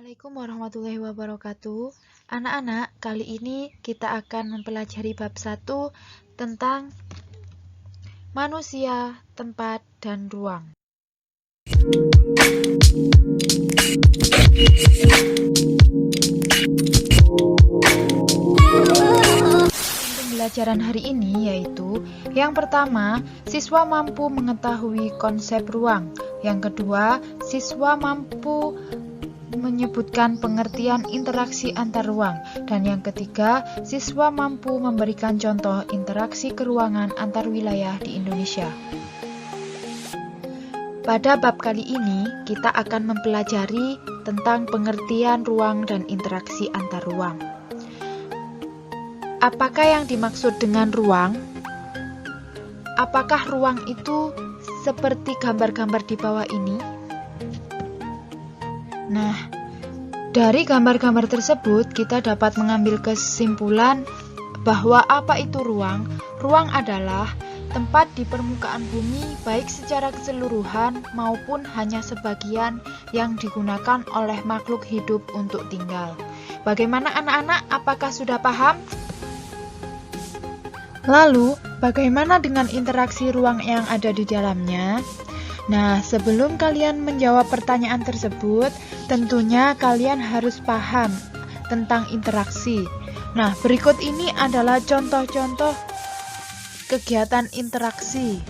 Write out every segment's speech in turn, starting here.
Assalamualaikum warahmatullahi wabarakatuh. Anak-anak, kali ini kita akan mempelajari bab 1 tentang manusia, tempat, dan ruang. Pembelajaran hari ini yaitu yang pertama, siswa mampu mengetahui konsep ruang. Yang kedua, siswa mampu menyebutkan pengertian interaksi antar ruang. Dan yang ketiga, siswa mampu memberikan contoh interaksi keruangan antar wilayah di Indonesia. Pada bab kali ini, kita akan mempelajari tentang pengertian ruang dan interaksi antar ruang. Apakah yang dimaksud dengan ruang? Apakah ruang itu seperti gambar-gambar di bawah ini? Nah, dari gambar-gambar tersebut kita dapat mengambil kesimpulan bahwa apa itu ruang? Ruang adalah tempat di permukaan bumi baik secara keseluruhan maupun hanya sebagian yang digunakan oleh makhluk hidup untuk tinggal. Bagaimana anak-anak? Apakah sudah paham? Lalu, bagaimana dengan interaksi ruang yang ada di dalamnya? Nah, sebelum kalian menjawab pertanyaan tersebut, tentunya kalian harus paham tentang interaksi. Nah, berikut ini adalah contoh-contoh kegiatan interaksi.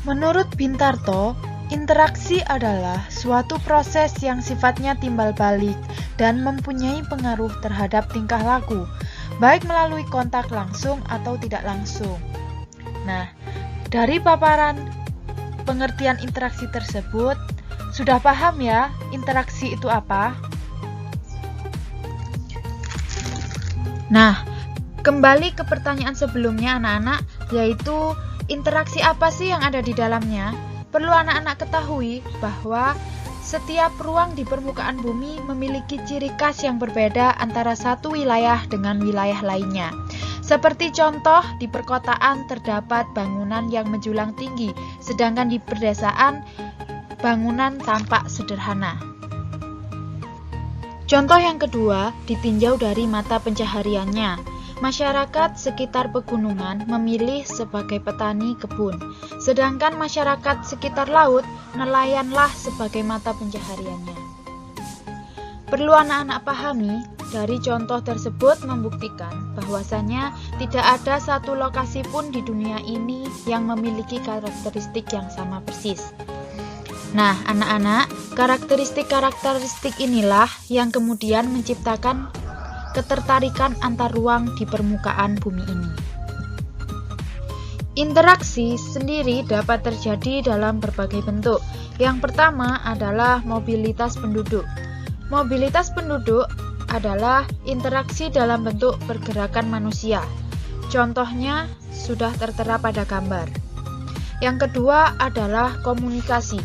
Menurut Bintarto, interaksi adalah suatu proses yang sifatnya timbal balik dan mempunyai pengaruh terhadap tingkah laku, baik melalui kontak langsung atau tidak langsung. Nah, dari paparan pengertian interaksi tersebut, sudah paham ya interaksi itu apa? Nah, kembali ke pertanyaan sebelumnya anak-anak, yaitu interaksi apa sih yang ada di dalamnya? Perlu anak-anak ketahui bahwa setiap ruang di permukaan bumi memiliki ciri khas yang berbeda antara satu wilayah dengan wilayah lainnya. Seperti contoh, di perkotaan terdapat bangunan yang menjulang tinggi, sedangkan di pedesaan bangunan tampak sederhana. Contoh yang kedua, ditinjau dari mata pencahariannya. Masyarakat sekitar pegunungan memilih sebagai petani kebun, sedangkan masyarakat sekitar laut nelayanlah sebagai mata pencahariannya. Perlu anak-anak pahami, dari contoh tersebut membuktikan bahwasanya tidak ada satu lokasi pun di dunia ini yang memiliki karakteristik yang sama persis. Nah, anak-anak, karakteristik-karakteristik inilah yang kemudian menciptakan ketertarikan antar ruang di permukaan bumi ini. Interaksi sendiri dapat terjadi dalam berbagai bentuk. Yang pertama adalah mobilitas penduduk. Mobilitas penduduk adalah interaksi dalam bentuk pergerakan manusia. Contohnya sudah tertera pada gambar. Yang kedua adalah komunikasi.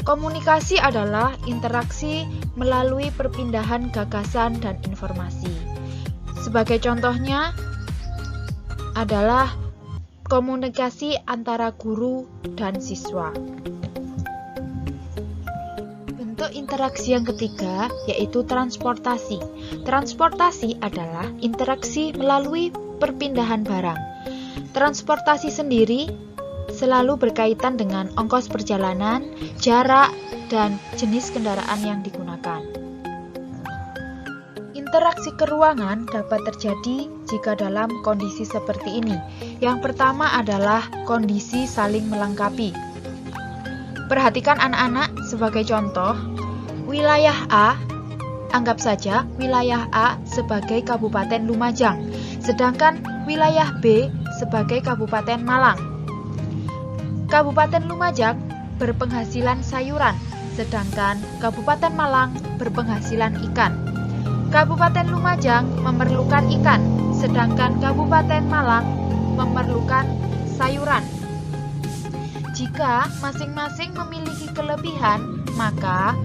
Komunikasi adalah interaksi melalui perpindahan gagasan dan informasi. Sebagai contohnya adalah komunikasi antara guru dan siswa. Bentuk interaksi yang ketiga yaitu transportasi. Transportasi adalah interaksi melalui perpindahan barang. Transportasi sendiri selalu berkaitan dengan ongkos perjalanan, jarak, dan jenis kendaraan yang digunakan. Interaksi keruangan dapat terjadi jika dalam kondisi seperti ini. Yang pertama adalah kondisi saling melengkapi. Perhatikan anak-anak sebagai contoh, wilayah A, anggap saja wilayah A sebagai Kabupaten Lumajang, sedangkan wilayah B sebagai Kabupaten Malang. Kabupaten Lumajang berpenghasilan sayuran, sedangkan Kabupaten Malang berpenghasilan ikan. Kabupaten Lumajang memerlukan ikan, sedangkan Kabupaten Malang memerlukan sayuran. Jika masing-masing memiliki kelebihan, maka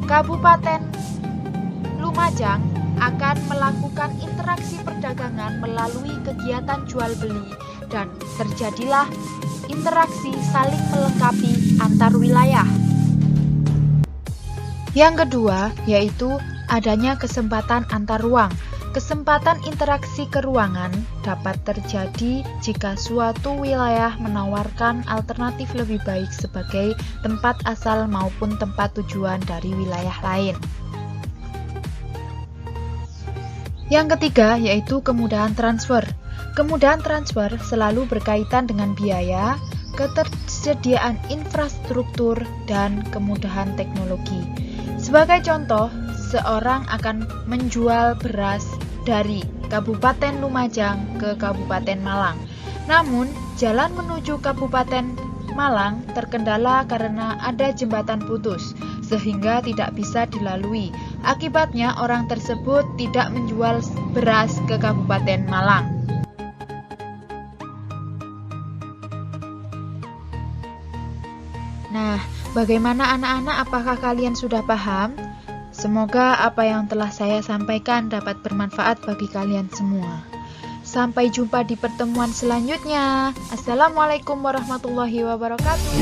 Kabupaten Lumajang akan melakukan interaksi perdagangan melalui kegiatan jual beli dan terjadilah interaksi saling melengkapi antar wilayah. Yang kedua, yaitu adanya kesempatan antar ruang. Kesempatan interaksi keruangan dapat terjadi jika suatu wilayah menawarkan alternatif lebih baik sebagai tempat asal maupun tempat tujuan dari wilayah lain. Yang ketiga, yaitu kemudahan transfer. Kemudahan transfer selalu berkaitan dengan biaya, ketersediaan infrastruktur, dan kemudahan teknologi. Sebagai contoh, seorang akan menjual beras dari Kabupaten Lumajang ke Kabupaten Malang. Namun, jalan menuju Kabupaten Malang terkendala karena ada jembatan putus, sehingga tidak bisa dilalui. Akibatnya, orang tersebut tidak menjual beras ke Kabupaten Malang. Nah, bagaimana anak-anak? Apakah kalian sudah paham? Semoga apa yang telah saya sampaikan dapat bermanfaat bagi kalian semua. Sampai jumpa di pertemuan selanjutnya. Assalamualaikum warahmatullahi wabarakatuh.